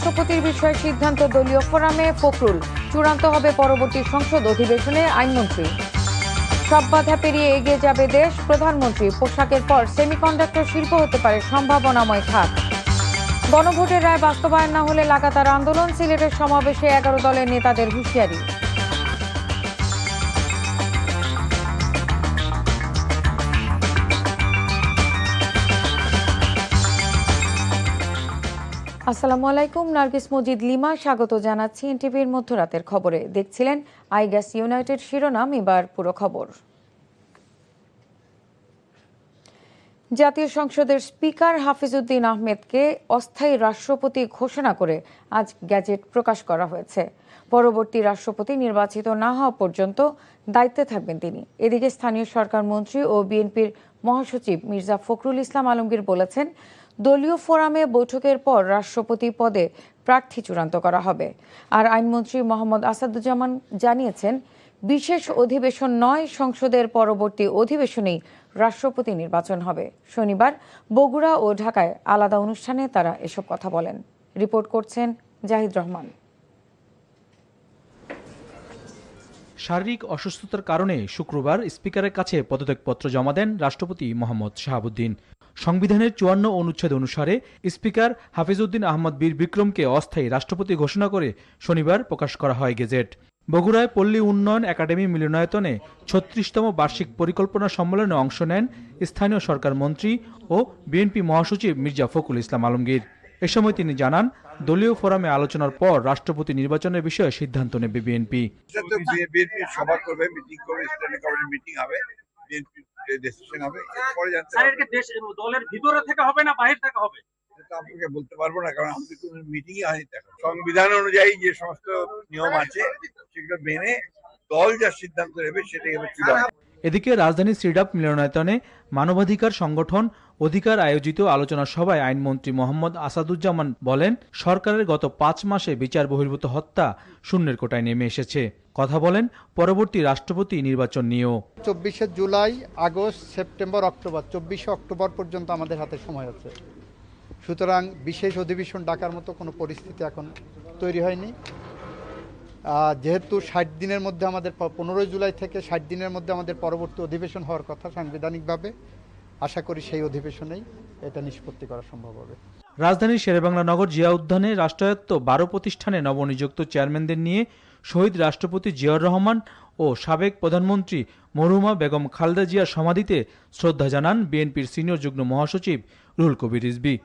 রাষ্ট্রপতির বিষয়ে সিদ্ধান্ত দলীয় ফোরামে ফখরুল, চূড়ান্ত হবে পরবর্তী সংসদ অধিবেশনে আইনমন্ত্রী। সব বাধা পেরিয়ে এগিয়ে যাবে দেশ, প্রধানমন্ত্রী। পোশাকের পর সেমিকন্ডাক্টর শিল্প হতে পারে সম্ভাবনাময় খাত। গণভোটের রায় বাস্তবায়ন না হলে লাগাতার আন্দোলন, সিলেটের সমাবেশে 11 দলের নেতাদের হুঁশিয়ারি। আসসালামু আলাইকুম, নার্গিস মজিদ লিমা স্বাগত জানাচ্ছি এনটিভির মধ্যরাতের খবরে। দেখছিলেন আই গ্যাস ইউনাইটেড শিরোনাম, এবার পুরো খবর। জাতীয় সংসদের স্পিকার হাফিজউদ্দিন আহমেদকে অস্থায়ী রাষ্ট্রপতি ঘোষণা করে আজ গ্যাজেট প্রকাশ করা হয়েছে। পরবর্তী রাষ্ট্রপতি নির্বাচিত না হওয়া পর্যন্ত দায়িত্বে থাকবেন তিনি। এদিকে স্থানীয় সরকার মন্ত্রী ও বিএনপির মহাসচিব মির্জা ফখরুল ইসলাম আলমগীর বলেছেন, দলীয় ফোরামে বৈঠকের পর রাষ্ট্রপতি পদে প্রার্থী চূড়ান্ত করা হবে। আর আইনমন্ত্রী মোহাম্মদ আসাদুজ্জামান জানিয়েছেন, বিশেষ অধিবেশন নয়, সংসদের পরবর্তী অধিবেশনেই রাষ্ট্রপতি নির্বাচন হবে। শনিবার বগুড়া ও ঢাকায় আলাদা অনুষ্ঠানে তারা এসব কথা বলেন। রিপোর্ট করছেন জাহিদ রহমান। শারীরিক অসুস্থতার কারণে শুক্রবার স্পিকারের কাছে পদত্যাগপত্র জমা দেন রাষ্ট্রপতি মোহাম্মদ শাহাবুদ্দিন। সংবিধানের 54 অনুচ্ছেদ অনুসারে স্পিকার হাফিজউদ্দিন আহমদ বীর বিক্রমকে অস্থায়ী রাষ্ট্রপতি ঘোষণা করে শনিবার প্রকাশ করা হয় গেজেট। বগুড়ায় পল্লী উন্নয়ন একাডেমি মিলনায়তনে 36তম বার্ষিক পরিকল্পনা সম্মেলনে অংশ নেন স্থানীয় সরকার মন্ত্রী ও বিএনপি মহাসচিব মির্জা ফখরুল ইসলাম আলমগীর। এ সময় তিনি জানান, দলীয় ফোরামে আলোচনার পর রাষ্ট্রপতি নির্বাচনের বিষয়ে সিদ্ধান্ত নেবে বিএনপি। সভা করবে, মিটিং করবে, স্ট্যান্ডিং কমিটি মিটিং হবে, বিএনপি ডিসিশন হবে, পরে জানতে হবে। দেশ দলের ভিতরে থেকে হবে না বাইরে থেকে হবে এটা আপনাকে বলতে পারবো না, কারণ আমাদের কোনো মিটিংই হয়নি। সংবিধান অনুযায়ী যে সমস্ত নিয়ম আছে সেগুলো মেনে দল যা সিদ্ধান্ত নেবে সেটাই হবে চূড়ান্ত। এদিকে রাজধানীর সিডাপ মিলনায়তনে মানবাধিকার সংগঠন অধিকার আয়োজিত আলোচনা সভায় আইনমন্ত্রী মোহাম্মদ আসাদুজ্জামান বলেন, সরকারের গত 5 মাসে বিচার বহির্ভূত হত্যা শূন্যের কোটায় নেমে এসেছে। কথা বলেন পরবর্তী রাষ্ট্রপতি নির্বাচন নিয়েও। 24 July, August, September, October, 24 October পর্যন্ত আমাদের হাতে সময় আছে। সুতরাং বিশেষ অধিবেশন ডাকার মতো কোনো পরিস্থিতি এখন তৈরি হয়নি। যেহেতু 60 দিনের মধ্যে আমাদের 15 জুলাই থেকে 60 দিনের মধ্যে আমাদের পরবর্তী অধিবেশন হওয়ার কথা সাংবিধানিকভাবে, আশা করি সেই অধিবেশনেই এটা নিষ্পত্তি করা সম্ভব হবে। রাজধানীর শেরেবাংলা নগর জিয়া উদ্যানে রাষ্ট্রায়ত্ত 12 প্রতিষ্ঠানে নবনিযুক্ত চেয়ারম্যানদের নিয়ে শহীদ রাষ্ট্রপতি জিয়াউর রহমান ও সাবেক প্রধানমন্ত্রী মরহুমা বেগম খালেদা জিয়ার সমাধিতে শ্রদ্ধা জানান বিএনপির সিনিয়র যুগ্ম মহাসচিব রুহুল কবির রিজভী।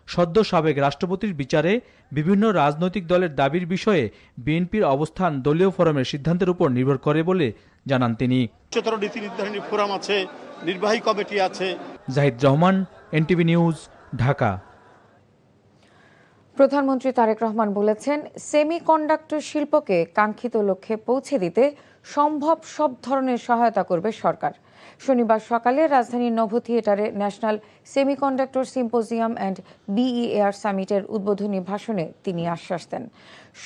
সদ্য সাবেক রাষ্ট্রপতির বিচারে বিভিন্ন রাজনৈতিক দলের দাবির বিষয়ে বিএনপির অবস্থান দলীয় ফোরামের সিদ্ধান্তের উপর নির্ভর করে বলে জানান তিনি। নীতি নির্ধারণী ফোরাম আছে, নির্বাহী কমিটি আছে। Zahid Rahman, NTV news, Dhaka. প্রধানমন্ত্রী তারেক রহমান বলেছেন, সেমিকন্ডাক্টর শিল্পকে কাঙ্ক্ষিত লক্ষ্যে পৌঁছে দিতে সম্ভব সব ধরনের সহায়তা করবে সরকার। শনিবার সকালে রাজধানীর নভ থিয়েটারে ন্যাশনাল সেমিকন্ডাক্টর সিম্পোজিয়াম অ্যান্ড বিইএআর সামিটের উদ্বোধনী ভাষণে তিনি আশ্বাস দেন,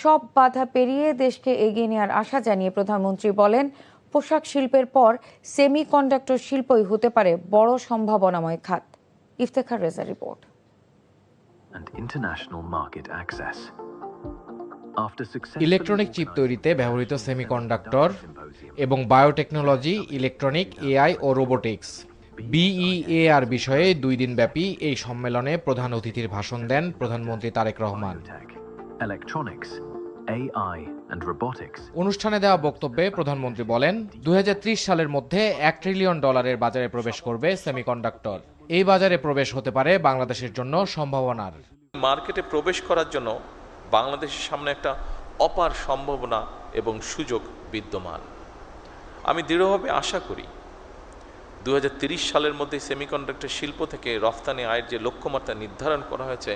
সব বাধা পেরিয়ে দেশকে এগিয়ে নেওয়ার আশা জানিয়ে প্রধানমন্ত্রী বলেন, পোশাক শিল্পের পর সেমিকন্ডাক্টর শিল্পই হতে পারে বড় সম্ভাবনাময় খাত। Iftekhar Reza report. Electronic chip তৈরিতে ব্যবহৃত সেমিকন্ডাক্টর এবং বায়োটেকনোলজি, ইলেকট্রনিক, এআই ও রোবোটিক্স বিইএআর বিষয়ে 2 দিনব্যাপী এই সম্মেলনে প্রধান অতিথির ভাষণ দেন প্রধানমন্ত্রী তারেক রহমান। অনুষ্ঠানে দেওয়া বক্তব্যে প্রধানমন্ত্রী বলেন, 2030 সালের মধ্যে $1 ট্রিলিয়ন বাজারে প্রবেশ করবে সেমিকন্ডাক্টর। এই বাজারে প্রবেশ হতে পারে বাংলাদেশের জন্য সম্ভাবনার। মার্কেটে প্রবেশ করার জন্য বাংলাদেশের সামনে একটা অপার সম্ভাবনা এবং সুযোগ বিদ্যমান। আমি দৃঢ়ভাবে আশা করি 2030 সালের মধ্যে সেমিকন্ডাক্টর শিল্প থেকে রফতানি আয়ের যে লক্ষ্যমাত্রা নির্ধারণ করা হয়েছে,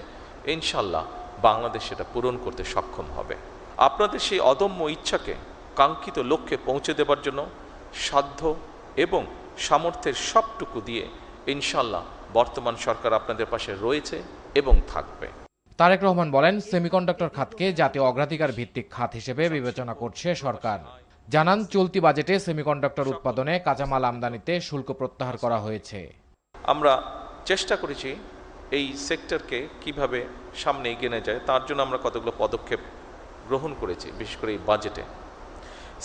ইনশাল্লাহ বাংলাদেশ সেটা পূরণ করতে সক্ষম হবে। আপনাদের সেই অদম্য ইচ্ছাকে কাঙ্ক্ষিত লক্ষ্যে পৌঁছে দেবার জন্য সাধ্য এবং সামর্থ্যের সবটুকু দিয়ে ইনশাল্লাহ বর্তমান সরকার আপনাদের পাশে রয়েছে এবং থাকবে। তারেক রহমান বলেন, সেমিকন্ডাক্টর খাতকে জাতীয় অগ্রাধিকার ভিত্তিক খাত হিসেবে বিবেচনা করছে সরকার। জানান, চলতি বাজেটে সেমিকন্ডাক্টর উৎপাদনে কাঁচামাল আমদানিতে শুল্ক প্রত্যাহার করা হয়েছে। আমরা চেষ্টা করেছি এই সেক্টরকে কিভাবে সামনে এগিয়ে নিয়ে যায় তার জন্য আমরা কতগুলো পদক্ষেপ গ্রহণ করেছি, বিশেষ করে এই বাজেটে।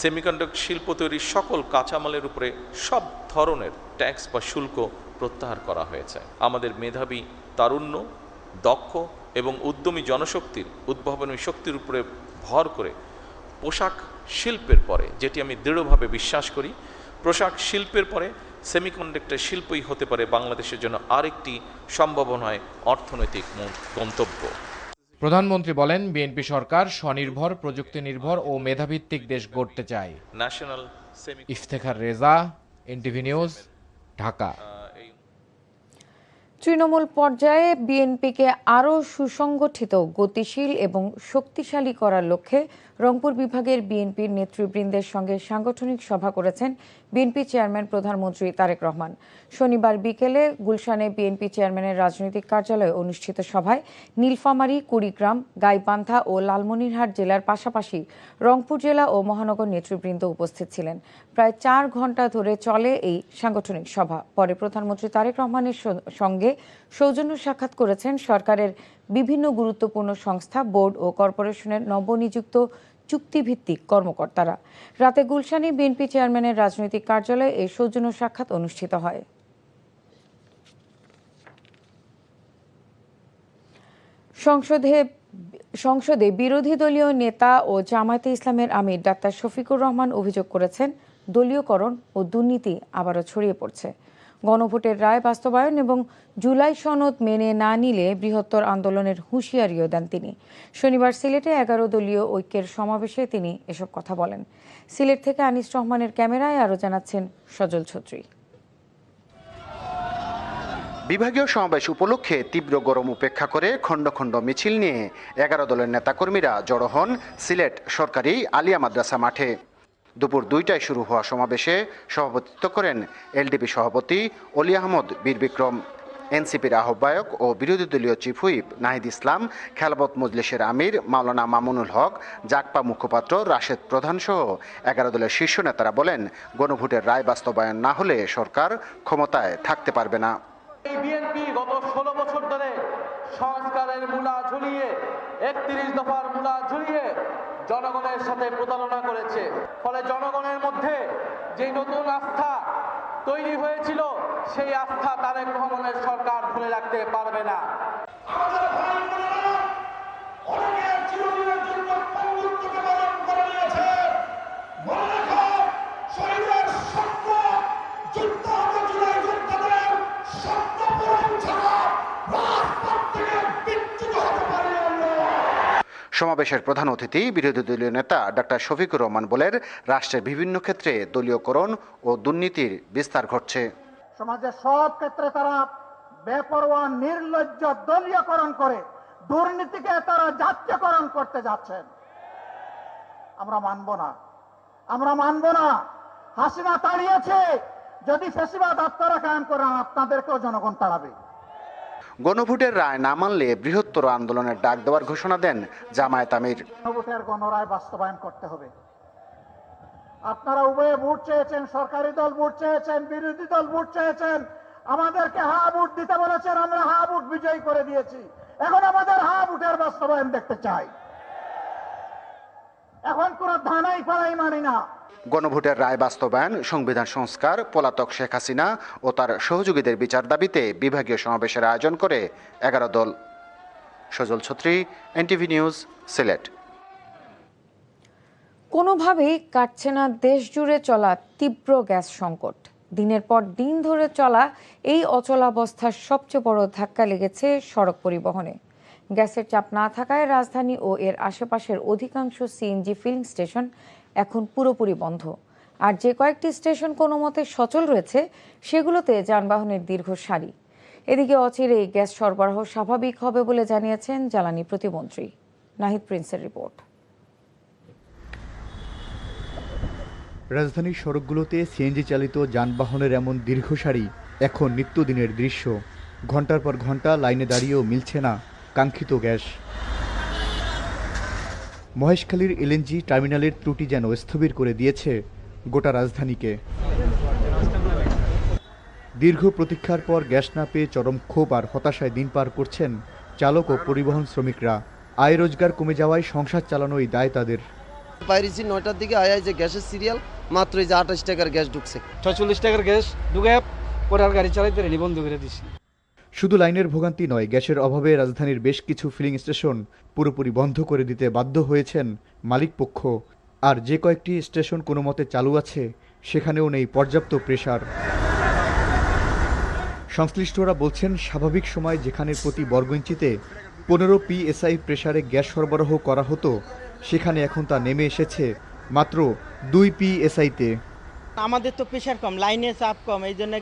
সেমিকন্ডাক্টর শিল্প তৈরির সকল কাঁচামালের উপরে সব ধরনের ট্যাক্স বা শুল্ক প্রত্যাহার করা হয়েছে। আমাদের মেধাবী, তারুণ্য, দক্ষ এবং উদ্যমী জনশক্তির উদ্ভাবনী শক্তির উপরে ভর করে পোশাক শিল্পের পরে, যেটি আমি দৃঢ়ভাবে বিশ্বাস করি, পোশাক শিল্পের পরে সেমিকন্ডাক্টর শিল্পই হতে পারে বাংলাদেশের জন্য আরেকটি সম্ভাবনায় অর্থনৈতিক গন্তব্য। প্রধানমন্ত্রী বলেন, বিএনপি সরকার স্বনির্ভর, প্রযুক্তি নির্ভর ও মেধাভিত্তিক দেশ গড়তে চায়। National semi Iftekhar Reza, NTV news, Dhaka. Trinamool পর্যায়ে বিএনপিকে আরও সুসংগঠিত, গতিশীল এবং শক্তিশালী করার লক্ষ্যে রংপুর বিভাগের বিএনপির নেতৃবৃন্দের সঙ্গে সাংগঠনিক সভা করেছেন বিএনপি চেয়ারম্যান প্রধানমন্ত্রী তারেক রহমান। শনিবার বিকেলে গুলশানে বিএনপি চেয়ারম্যানের রাজনৈতিক কার্যালয়ে অনুষ্ঠিত সভায় নীলফামারী, কুড়িগ্রাম, গাইবান্ধা ও লালমনিরহাট জেলার পাশাপাশি রংপুর জেলা ও মহানগর নেতৃবৃন্দ উপস্থিত ছিলেন। প্রায় 4 ঘণ্টা ধরে চলে এই সাংগঠনিক সভা। পরে প্রধানমন্ত্রী তারেক রহমানের সঙ্গে সৌজন্য সাক্ষাৎ করেছেন সরকারের বিভিন্ন গুরুত্বপূর্ণ সংস্থা, বোর্ড ও কর্পোরেশনের নবনিযুক্ত চুক্তিভিত্তিক কর্মকর্তারা। রাতে গুলশানে বিএনপি চেয়ারম্যানের রাজনৈতিক কার্যালয়ে এই সৌজন্য সাক্ষাৎ অনুষ্ঠিত হয়। সংসদে বিরোধী দলীয় নেতা ও জামায়াতে ইসলামের আমির ডাক্তার শফিকুর রহমান অভিযোগ করেছেন, দলীয়করণ ও দুর্নীতি আবারও ছড়িয়ে পড়ছে। গণভোটের রায় বাস্তবায়ন এবং জুলাই সনদ মেনে না নিলে বৃহত্তর আন্দোলনের হুঁশিয়ারিও দেন তিনি। শনিবার সিলেটে 11 দলীয় ঐক্যের সমাবেশে তিনি এসব কথা বলেন। সিলেট থেকে আনিস রহমানের ক্যামেরায় আরও জানাচ্ছেন সজল ছত্রী। বিভাগীয় সমাবেশ উপলক্ষে তীব্র গরম উপেক্ষা করে খণ্ড খণ্ড মিছিল নিয়ে 11 দলের নেতাকর্মীরা জড়ো হন সিলেট সরকারি আলিয়া মাদ্রাসা মাঠে। দুপুর 2টায় শুরু হওয়া সমাবেশে সভাপতিত্ব করেন এলডিপি সভাপতি অলি আহমদ বীর বিক্রম, এনসিপির আহ্বায়ক ও বিরোধী দলীয় চিফ হুইপ নাহিদ ইসলাম, খেলাফত মজলিসের আমির মাওলানা মামুনুল হক, জাকপা মুখপাত্র রাশেদ প্রধান সহ 11 দলের শীর্ষ নেতারা বলেন, গণভোটের রায় বাস্তবায়ন না হলে সরকার ক্ষমতায় থাকতে পারবে না। বিএনপি গত 16 বছর ধরে সংস্কারের মূলা ঝুলিয়ে, 31 দফার মূলা ঝুলিয়ে জনগণের সাথে প্রতারণা করেছে। ফলে জনগণের মধ্যে যে নতুন আস্থা তৈরি হয়েছিল, সেই আস্থা তারেক রহমানের সরকার ধরে রাখতে পারবে না। সমাবেশের প্রধান অতিথি বিরোধী দলীয় নেতা ডাক্তার শফিকুর রহমান বলেন, রাষ্ট্রের বিভিন্ন ক্ষেত্রে দলীয়করণ ও দুর্নীতির বিস্তার ঘটছে। সমাজের সব ক্ষেত্রে তারা বেপরোয়া, নির্লজ্জ দলীয়করণ করে দুর্নীতিকে তারা জাতীয়করণ করতে যাচ্ছেন। আমরা মানব না, আমরা মানব না। হাসিনা তাড়িয়েছে, যদি ফ্যাসিবাদ আপনারা কায়েম করেন, আপনাদেরকেও জনগণ তাড়াবে। গণভোটের রায় না মানলে বৃহত্তর আন্দোলনের ডাক দেওয়ার ঘোষণা দেন জামায়াত আমির। গণভোটের গণরায় বাস্তবায়ন করতে হবে। আপনারা উভয়ে ভোট চেয়েছেন, সরকারি দল ভোট চেয়েছেন, বিরোধী দল ভোট চেয়েছেন, আমাদেরকে হা ভোট দিতে বলেছেন, আমরা হা ভোট বিজয়ী করে দিয়েছি। এখন আমাদের হা ভোটের বাস্তবায়ন দেখতে চাই। এখন কোন ধানাই ফালাই মানি না। গণভোটের রায় বাস্তবায়ন, সংবিধান সংস্কার, পলাতক শেখ হাসিনা ও তার সহযোগীদের বিচার দাবিতে বিভাগীয় সমাবেশের আয়োজন করে 11 দল। সজল ছত্রী, এনটিভি নিউজ, সিলেট। কোনোভাবেই কাটছে না দেশ জুড়ে চলা তীব্র গ্যাস সংকট। দিনের পর দিন ধরে চলা এই অচলাবস্থার সবচেয়ে বড় ধাক্কা লেগেছে সড়ক পরিবহনে। গ্যাসের চাপ না থাকায় রাজধানী ও এর আশেপাশের অধিকাংশ সিএনজি ফিলিং স্টেশন এখন পুরোপুরি বন্ধ। আর যে কয়েকটি স্টেশন কোনো মতে সচল রয়েছে, সেগুলোতে যানবাহনের দীর্ঘ সারি। এদিকে অচিরেই গ্যাস সরবরাহ স্বাভাবিক হবে বলে জানিয়েছেন জ্বালানি প্রতিমন্ত্রী। নাহিদ প্রিন্সের রিপোর্ট। রাজধানীর সড়কগুলোতে সিএনজি চালিত যানবাহনের এমন দীর্ঘ সারি এখন নিত্যদিনের দৃশ্য। ঘন্টার পর ঘন্টা লাইনে দাঁড়িয়েও মিলছে না কাঙ্ক্ষিত গ্যাস। মহেশখালীর এলএনজি টার্মিনালের ত্রুটি যেন স্থবির করে দিয়েছে গোটা রাজধানীকে। দীর্ঘ প্রতীক্ষার পর গ্যাস না পেয়ে চরম ক্ষোভ আর হতাশায় দিন পার করছেন চালক ও পরিবহন শ্রমিকরা। আয় রোজগার কমে যাওয়ায় সংসার চালানোই দায় তাদের। বাইরেছি 9টার দিকে আয় যে গ্যাসের সিরিয়াল মাত্র এই যে 28 টাকার গ্যাস ঢুকছে, 46 টাকার গ্যাস ঢুকে পরে আর গাড়ি চালাইতে রেডি বন্ধ করে দিছি। শুধু লাইনের ভোগান্তি নয়, গ্যাসের অভাবে রাজধানীর বেশ কিছু ফিলিং স্টেশন পুরোপুরি বন্ধ করে দিতে বাধ্য হয়েছেন মালিকপক্ষ। আর যে কয়েকটি স্টেশন কোনো মতে চালু আছে সেখানেও নেই পর্যাপ্ত প্রেসার। সংশ্লিষ্টরা বলছেন, স্বাভাবিক সময় যেখানে প্রতি বর্গইঞ্চিতে 15 PSI প্রেসারে গ্যাস সরবরাহ করা হতো, সেখানে এখন তা নেমে এসেছে মাত্র 2 PSIতে। আমাদের তো প্রেশার কম, লাইনে চাপ কম, এই জন্য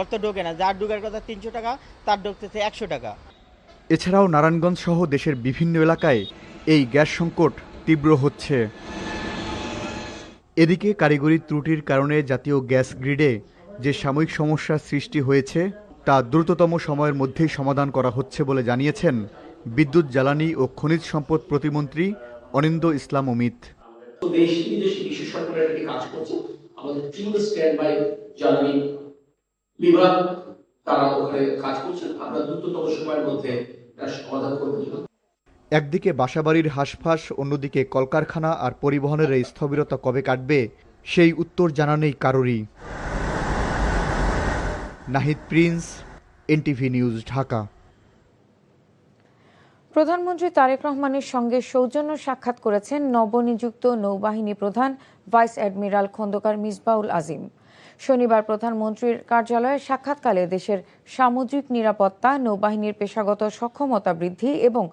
অত ঢোকে না। যার ঢোকার কথা 300 টাকা, তার ঢুকতেছে 100 টাকা। এছাড়াও নারায়ণগঞ্জ সহ দেশের বিভিন্ন এলাকায় এই গ্যাস সংকট তীব্র হচ্ছে। এদিকে কারিগরি ত্রুটির কারণে জাতীয় গ্যাস গ্রিডে যে সাময়িক সমস্যার সৃষ্টি হয়েছে তা দ্রুততম সময়ের মধ্যেই সমাধান করা হচ্ছে বলে জানিয়েছেন বিদ্যুৎ, জ্বালানি ও খনিজ সম্পদ প্রতিমন্ত্রী অনিন্দ্য ইসলাম অমিত। দেশি বিদেশি বিশেষজ্ঞরা এটাকে কাজ করছে। আমাদের ফিল্ড স্ট্যান্ড বাই জ্বালানি বিভাগ তারা ওখানে কাজ করছে। আমরা দ্রুততম সময়ের মধ্যে তার সমাধান করব। একদিকে বাসাবাড়ির হাঁসফাঁস, অন্যদিকে কলকারখানা আর পরিবহনের এই স্থবিরতা কবে কাটবে সেই উত্তর জানা নেই কারোরই। Nahid Prince, NTV news, Dhaka. প্রধানমন্ত্রী তারেক রহমানের সঙ্গে সৌজন্য সাক্ষাৎ করেছেন নবনিযুক্ত নৌবাহিনী প্রধান ভাইস অ্যাডমিরাল খন্দকার মিসবাউল আজিম। শনিবার প্রধানমন্ত্রীর কার্যালয়ে সাক্ষাৎকালে দেশের সামুদ্রিক নিরাপত্তা, নৌবাহিনীর পেশাগত সক্ষমতা বৃদ্ধি এবং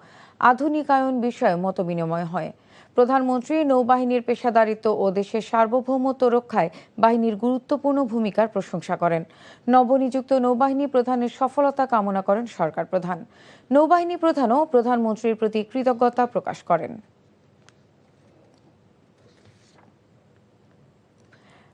আধুনিকায়ন বিষয়ে মতবিনিময় হয়। প্রধানমন্ত্রী নৌবাহিনীর পেশাদারিত্ব ও দেশের সার্বভৌমত্ব রক্ষায় বাহিনীর গুরুত্বপূর্ণ ভূমিকার প্রশংসা করেন। নবনিযুক্ত নৌবাহিনী প্রধানের সফলতা কামনা করেন সরকার প্রধান। নৌবাহিনী প্রধানও প্রধানমন্ত্রীর প্রতি কৃতজ্ঞতা প্রকাশ করেন।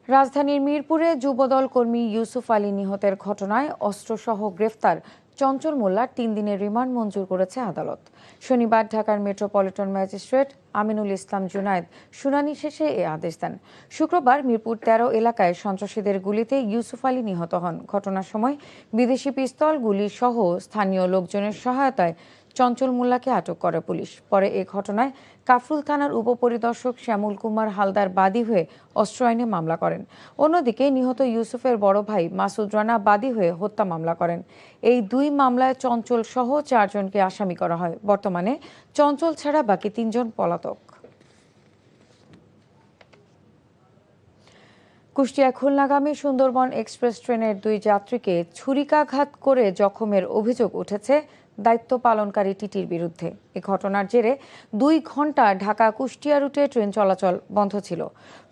রাজধানীর মিরপুরে যুবদল কর্মী ইউসুফ আলী নিহতের ঘটনায় অস্ত্রসহ গ্রেফতার চঞ্চল মোল্লার 3 দিনের রিমান্ড মঞ্জুর করেছে আদালত। শনিবার ঢাকার মেট্রোপলিটন ম্যাজিস্ট্রেট আমিনুল ইসলাম জুনায়েদ শুনানি শেষে এ আদেশ দেন। শুক্রবার মিরপুর 13 এলাকায় সন্ত্রাসীদের গুলিতে ইউসুফ আলী নিহত হন। ঘটনার সময় বিদেশি পিস্তল, গুলি সহ স্থানীয় লোকজনের সহায়তায় চঞ্চল মোল্লাকে আটক করে পুলিশ। পরে এ ঘটনায় কাফরুল থানার উপপরিদর্শক শ্যামল কুমার হালদার বাদী হয়ে অস্ত্র আইনে মামলা করেন। অন্যদিকে নিহত ইউসুফের বড় ভাই মাসুদ রানা বাদী হয়ে হত্যা মামলা করেন। এই 2 মামলায় চঞ্চল সহ 4 জনকে আসামি করা হয়। বর্তমানে চঞ্চল ছাড়া বাকি 3 জন পলাতক। কুষ্টিয়া খুলনাগামী সুন্দরবন এক্সপ্রেস ট্রেনের 2 যাত্রীকে ছুরিকাঘাত করে জখমের অভিযোগ উঠেছে দায়িত্ব পালনকারী টিটির বিরুদ্ধে। এ ঘটনার জেরে 2 ঘন্টা ঢাকা কুষ্টিয়া রুটে ট্রেন চলাচল বন্ধ ছিল।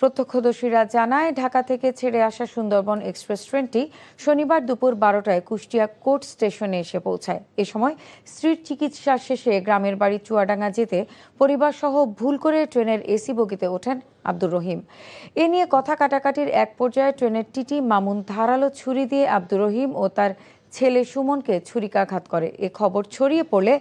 প্রত্যক্ষদর্শীরা জানায়, ঢাকা থেকে ছেড়ে আসা সুন্দরবন এক্সপ্রেস ট্রেনটি শনিবার দুপুর 12টায় কুষ্টিয়া কোর্ট স্টেশনে এসে পৌঁছায়। এ সময় স্ত্রীর চিকিৎসা শেষে গ্রামের বাড়ি চুয়াডাঙ্গা যেতে পরিবারসহ ভুল করে ট্রেনের এসি বগিতে ওঠেন আব্দুর রহিম। এ নিয়ে কথা কাটাকাটির এক পর্যায়ে ট্রেনের টিটি মামুন ধারালো ছুরি দিয়ে আব্দুর রহিম ও তার ছেলে সুমনকে ছুরিকাঘাত করে। এ খবর ছড়িয়ে পড়লে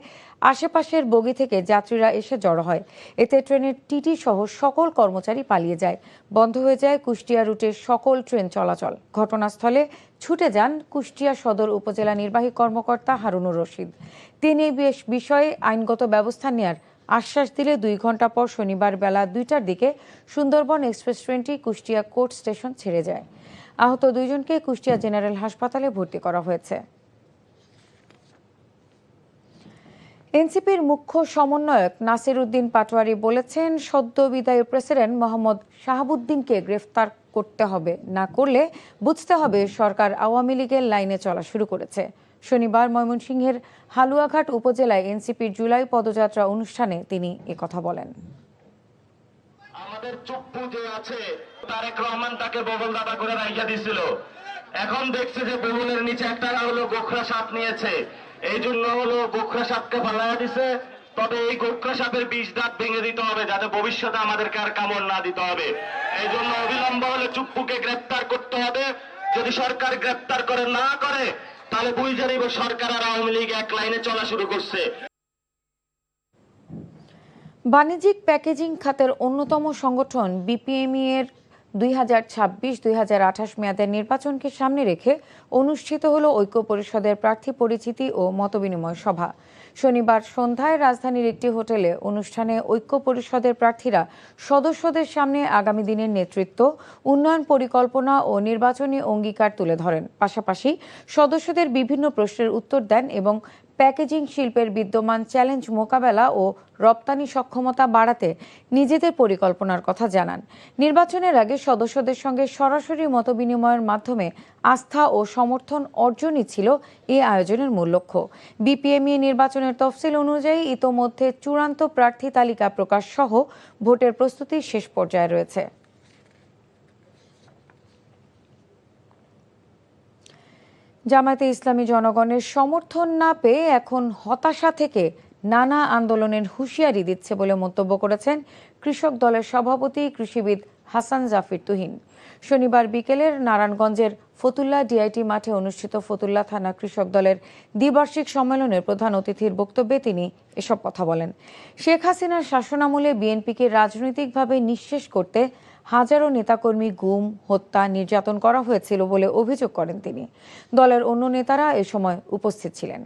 আশেপাশের বগি থেকে যাত্রীরা এসে জড়ো হয়। এতে ট্রেনের টিটি সহ সকল কর্মচারী পালিয়ে যায়। বন্ধ হয়ে যায় কুষ্টিয়া রুটের সকল ট্রেন চলাচল। ঘটনাস্থলে ছুটে যান কুষ্টিয়া সদর উপজেলা নির্বাহী কর্মকর্তা হারুনুর রশিদ। তিনি বিষয়ে আইনগত ব্যবস্থা নেয়ার আশ্বাস দিলে 2 ঘন্টা পর শনিবার বেলা 2টার দিকে সুন্দরবন এক্সপ্রেস ট্রেনটি কুষ্টিয়া কোর্ট স্টেশন ছেড়ে যায়। আহত 2 জনকে কুষ্টিয়া জেনারেল হাসপাতালে ভর্তি করা হয়েছে। এনসিপির মুখ্য সমন্বয়ক নাসির উদ্দিন পাটোয়ারি বলেছেন, সদ্য বিদায়ী প্রেসিডেন্ট মোহাম্মদ শাহাবুদ্দিনকে গ্রেফতার করতে হবে, না করলে বুঝতে হবে সরকার আওয়ামী লীগের লাইনে চলা শুরু করেছে। শনিবার ময়মনসিংহের হালুয়াঘাট উপজেলায় এনসিপির জুলাই পদযাত্রা অনুষ্ঠানে তিনি একথা বলেন। আমাদের চুপ্পু যে আছে, তারেক রহমান তাকে বগল দাদা করে রাইখা দিছিল। এখন দেখছে যে বগলের নিচে একটা হলো গোখরা সাপ নিয়েছে, এই জন্য হলো গোখরা সাপকে ফালাইয়া দিছে। তবে এই গোখরা সাপের 20 দাঁত ভেঙে দিতে হবে, যাতে ভবিষ্যতে আমাদেরকে আর কামড় না দিতে হবে। এই জন্য অবিলম্ব হলে চুপ্পুকে গ্রেপ্তার করতে হবে। যদি সরকার গ্রেপ্তার করে না করে, তাহলে বুঝে নিব সরকার আর আওয়ামী লীগ এক লাইনে চলা শুরু করছে। বাণিজ্যিক প্যাকেজিং খাতের অন্যতম সংগঠন বিপিএমই এর 2026-2028 মেয়াদের নির্বাচনকে সামনে রেখে অনুষ্ঠিত হলো ঐক্য পরিষদের প্রার্থী পরিচিতি ও মতবিনিময় সভা। শনিবার সন্ধ্যায় রাজধানীর একটি হোটেলে অনুষ্ঠানে ঐক্য পরিষদের প্রার্থীরা সদস্যদের সামনে আগামী দিনের নেতৃত্ব, উন্নয়ন পরিকল্পনা ও নির্বাচনী অঙ্গীকার তুলে ধরেন। পাশাপাশি সদস্যদের বিভিন্ন প্রশ্নের উত্তর দেন এবং প্যাকেজিং শিল্পের বিদ্যমান চ্যালেঞ্জ মোকাবেলা ও রপ্তানি সক্ষমতা বাড়াতে নিজেদের পরিকল্পনার কথা জানান। নির্বাচনের আগে সদস্যদের সঙ্গে সরাসরি মতবিনিময়ের মাধ্যমে আস্থা ও সমর্থন অর্জনই ছিল এই আয়োজনের মূল লক্ষ্য। বিপিএমই নির্বাচনের তফসিল অনুযায়ী ইতোমধ্যে চূড়ান্ত প্রার্থী তালিকা প্রকাশ সহ ভোটের প্রস্তুতি শেষ পর্যায়ে রয়েছে। জামায়াতে ইসলামী জনগণের সমর্থন না পেয়ে এখন হতাশা থেকে নানা আন্দোলনের হুঁশিয়ারি দিচ্ছে বলে মন্তব্য করেছেন কৃষক দলের সভাপতি কৃষিবিদ হাসান জাফির তুহিন। শনিবার বিকেলের নারায়ণগঞ্জের ফতুল্লা ডিআইটি মাঠে অনুষ্ঠিত ফতুল্লা থানা কৃষক দলের দ্বিবার্ষিক সম্মেলনের প্রধান অতিথির বক্তব্যে তিনি এসব কথা বলেন। শেখ হাসিনার শাসনামলে বিএনপিকে রাজনৈতিকভাবে নিঃশেষ করতে হাজারো নেতাকর্মী গুম, হত্যা, নির্যাতন করা হয়েছিল বলে অভিযোগ করেন তিনি। দলের অন্য নেতারা এ সময় উপস্থিত ছিলেন।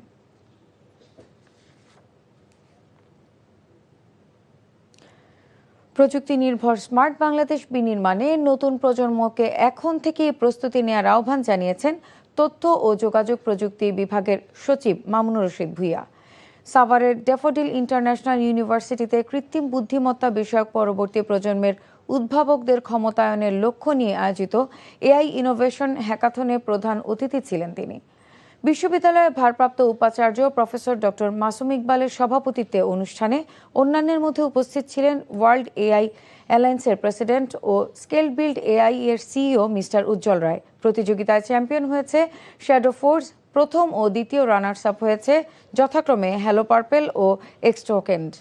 প্রযুক্তি নির্ভর স্মার্ট বাংলাদেশ বিনির্মাণে নতুন প্রজন্মকে এখন থেকেই প্রস্তুতি নেওয়ার আহ্বান জানিয়েছেন তথ্য ও যোগাযোগ প্রযুক্তি বিভাগের সচিব মামুনুর রশিদ ভূঁইয়া। সাভারের ড্যাফোডিল ইন্টারন্যাশনাল ইউনিভার্সিটিতে কৃত্রিম বুদ্ধিমত্তা বিষয়ক পরবর্তী প্রজন্মের উদ্ভাবকদের ক্ষমতায়নের লক্ষ্য নিয়ে আয়োজিত এআই ইনোভেশন হ্যাকাথনে প্রধান অতিথি ছিলেন তিনি। বিশ্ববিদ্যালয়ের ভারপ্রাপ্ত উপাচার্য প্রফেসর ডক্টর মাসুম ইকবালের সভাপতিত্বে অনুষ্ঠানে অন্যান্যের মধ্যে উপস্থিত ছিলেন ওয়ার্ল্ড এআই অ্যালায়েন্সের প্রেসিডেন্ট ও স্কেল বিল্ড এআই এর সিইও মিস্টার উজ্জ্বল রায়। প্রতিযোগিতায় চ্যাম্পিয়ন হয়েছে শ্যাডো ফোর্স, প্রথম ও দ্বিতীয় রানার্স আপ হয়েছে যথাক্রমে হ্যালো পার্পেল ও এক্সটোকেন্ড।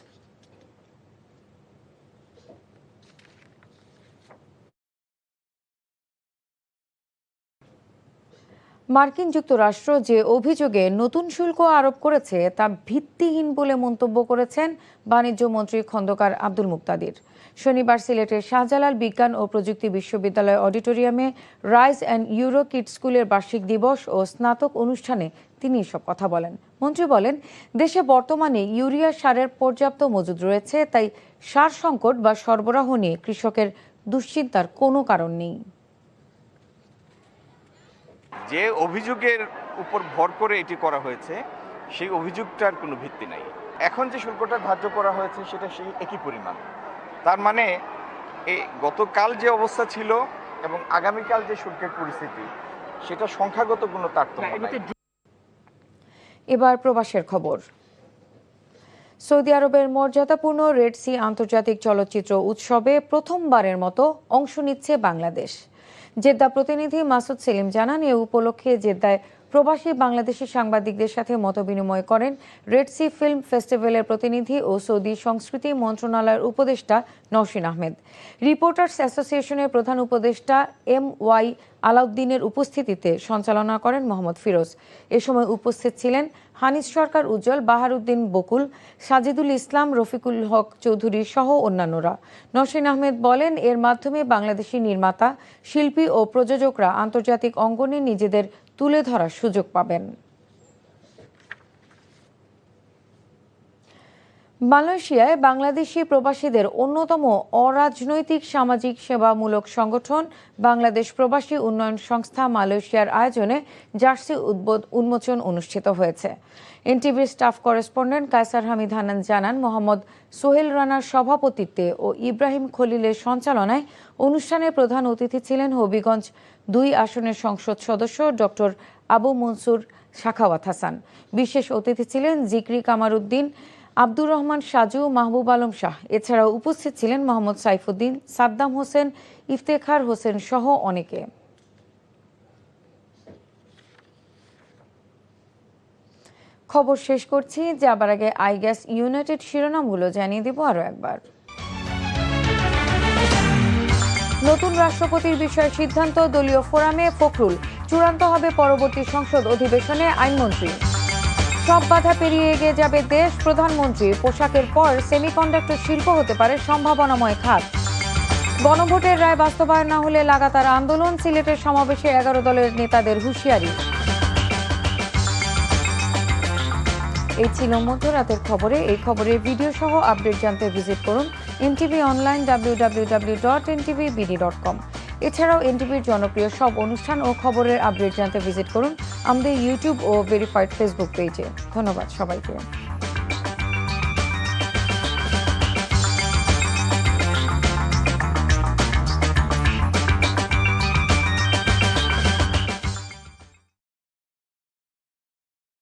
মার্কিন যুক্তরাষ্ট্র যে অভিযোগে নতুন শুল্ক আরোপ করেছে তা ভিত্তিহীন বলে মন্তব্য করেছেন বাণিজ্য মন্ত্রী খন্দকার আব্দুল মুক্তাদির। শনিবার সিলেটের শাহজালাল বিজ্ঞান ও প্রযুক্তি বিশ্ববিদ্যালয় অডিটোরিয়ামে রাইজ অ্যান্ড ইউরো কিড স্কুলের বার্ষিক দিবস ও স্নাতক অনুষ্ঠানে তিনি এসব কথা বলেন। মন্ত্রী বলেন, দেশে বর্তমানে ইউরিয়া সারের পর্যাপ্ত মজুদ রয়েছে, তাই সার সংকট বা সরবরাহ নিয়ে কৃষকের দুশ্চিন্তার কোনো কারণ নেই। যে অভিযোগের উপর ভর করে এটি করা হয়েছে সেই অভিযোগটার কোনো ভিত্তি নাই। এখন যে শুল্কটা ধার্য করা হয়েছে সেটা সেই একই পরিমাণ। তার মানে এই গতকাল যে অবস্থা ছিল এবং আগামীকাল যে শুল্কের পরিস্থিতি সেটা সংখ্যাগত কোনো তারতম্য নাই। এবার প্রবাসের খবর। সৌদি আরবের মর্যাদাপূর্ণ রেড সি আন্তর্জাতিক চলচ্চিত্র উৎসবে প্রথমবারের মতো অংশ নিচ্ছে বাংলাদেশ। জেদ্দা প্রতিনিধি মাসুদ সেলিম জানান, এ উপলক্ষে জেদ্দায় প্রবাসী বাংলাদেশি সাংবাদিকদের সাথে মতবিনিময় করেন রেড সি ফিল্ম ফেস্টিভ্যালের প্রতিনিধি ও সৌদি সংস্কৃতি মন্ত্রণালয়ের উপদেষ্টা নওশিন আহমেদ। রিপোর্টার্স অ্যাসোসিয়েশনের প্রধান উপদেষ্টা MY আলাউদ্দিনের উপস্থিতিতে সঞ্চালনা করেন মোহাম্মদ ফিরোজ। এ সময় উপস্থিত ছিলেন হানিস সরকার উজ্জ্বল, বাহারুদ্দিন বকুল, সাজিদুল ইসলাম, রফিকুল হক চৌধুরী সহ অন্যান্যরা। নওশিন আহমেদ বলেন, এর মাধ্যমে বাংলাদেশি নির্মাতা, শিল্পী ও প্রযোজকরা আন্তর্জাতিক অঙ্গনে নিজেদের তুলে ধরার সুযোগ পাবেন। মালয়েশিয়ায় বাংলাদেশি প্রবাসীদের অন্যতম অরাজনৈতিক সামাজিক সেবামূলক সংগঠন বাংলাদেশ প্রবাসী উন্নয়ন সংস্থা মালয়েশিয়ার আয়োজনে জার্সি উন্মোচন অনুষ্ঠিত হয়েছে। এনটিভির স্টাফ করেসপন্ডেন্ট কায়সার হামিদ হানান জানান, মোহাম্মদ সোহেল রানার সভাপতিত্বে ও ইব্রাহিম খলিলের সঞ্চালনায় অনুষ্ঠানের প্রধান অতিথি ছিলেন হবিগঞ্জ 2 আসনের সংসদ সদস্য ডক্টর আবু মনসুর সাখাওয়াত হাসান। বিশেষ অতিথি ছিলেন জিকরি কামারউদ্দিন, আব্দুর রহমান সাজু, মাহবুব আলম শাহ। এছাড়াও উপস্থিত ছিলেন মোহাম্মদ সাইফুদ্দিন, সাদ্দাম হোসেন, ইফতেখার হোসেন সহ অনেকে। খবর শেষ করছি, যাবার আগে আইগ্যাস ইউনাইটেড শিরোনামগুলো জানিয়ে দেব আরো একবার। নতুন রাষ্ট্রপতির বিষয়ে সিদ্ধান্ত দলীয় ফোরামে ফখরুল, চূড়ান্ত হবে পরবর্তী সংসদ অধিবেশনে আইনমন্ত্রী। সব বাধা পেরিয়ে এগিয়ে যাবে দেশ, প্রধানমন্ত্রী। পোশাকের পর সেমিকন্ডাক্টর শিল্প হতে পারে সম্ভাবনাময় খাত। গণভোটের রায় বাস্তবায়ন না হলে লাগাতার আন্দোলন, সিলেটের সমাবেশে 11 দলের নেতাদের হুঁশিয়ারি। এই ছিল মধ্যরাতের খবরে। এই খবরের ভিডিও সহ আপডেট জানতে ভিজিট করুন এনটিভি অনলাইন www.ntvbd.com। এছাড়াও এনটিভির জনপ্রিয় সব অনুষ্ঠান ও খবরের আপডেট জানতে ভিজিট করুন আমাদের ইউটিউব ও ভেরিফাইড ফেসবুক পেজে। ধন্যবাদ সবাইকে।